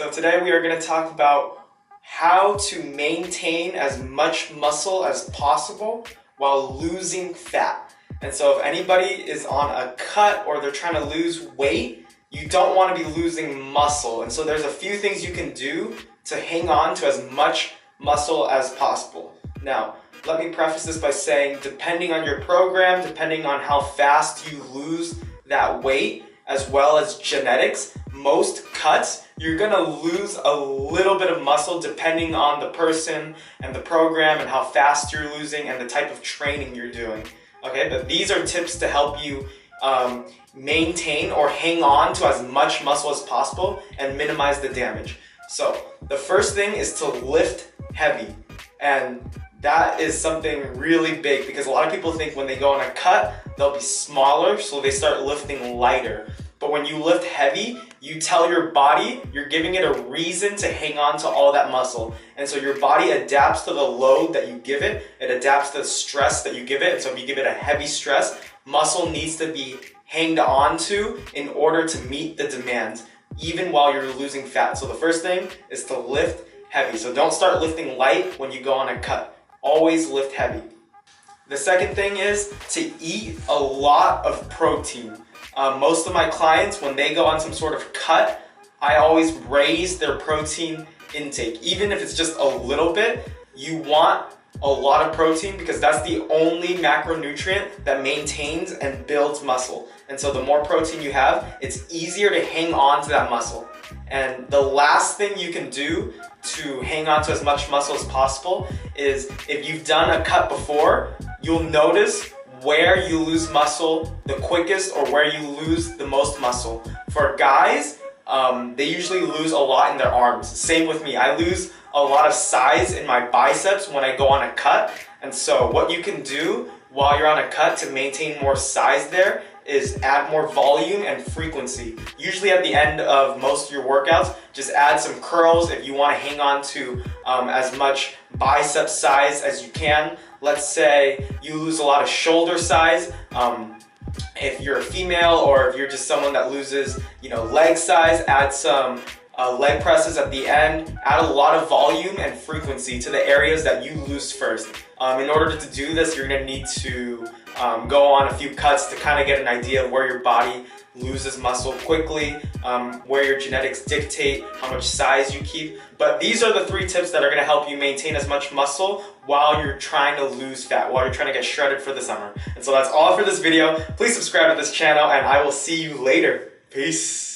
So today we are going to talk about how to maintain as much muscle as possible while losing fat. And so if anybody is on a cut or they're trying to lose weight, you don't want to be losing muscle. And so there's a few things you can do to hang on to as much muscle as possible. Now, let me preface this by saying, depending on your program, depending on how fast you lose that weight, as well as genetics, most cuts, you're gonna lose a little bit of muscle depending on the person and the program and how fast you're losing and the type of training you're doing. Okay, but these are tips to help you maintain or hang on to as much muscle as possible and minimize the damage. So the first thing is to lift heavy, and that is something really big because a lot of people think when they go on a cut, they'll be smaller, so they start lifting lighter. But when you lift heavy, you tell your body, you're giving it a reason to hang on to all that muscle. And so your body adapts to the load that you give it, it adapts to the stress that you give it. And so if you give it a heavy stress, muscle needs to be hanged on to in order to meet the demands, even while you're losing fat. So the first thing is to lift heavy. So don't start lifting light when you go on a cut. Always lift heavy. The second thing is to eat a lot of protein. Most of my clients, when they go on some sort of cut, I always raise their protein intake. Even if it's just a little bit, you want a lot of protein because that's the only macronutrient that maintains and builds muscle. And so the more protein you have, it's easier to hang on to that muscle. And the last thing you can do to hang on to as much muscle as possible is, if you've done a cut before, you'll notice where you lose muscle the quickest or where you lose the most muscle. For guys, they usually lose a lot in their arms. Same with me. I lose a lot of size in my biceps when I go on a cut. And so what you can do while you're on a cut to maintain more size there is add more volume and frequency. Usually at the end of most of your workouts, just add some curls if you want to hang on to as much bicep size as you can. Let's say you lose a lot of shoulder size. If you're a female or if you're just someone that loses, leg size, add some leg presses at the end. Add a lot of volume and frequency to the areas that you lose first. In order to do this, you're gonna need to go on a few cuts to kind of get an idea of where your body loses muscle quickly, where your genetics dictate how much size you keep. But these are the 3 tips that are gonna help you maintain as much muscle while you're trying to lose fat, while you're trying to get shredded for the summer. And so that's all for this video. Please subscribe to this channel and I will see you later. Peace.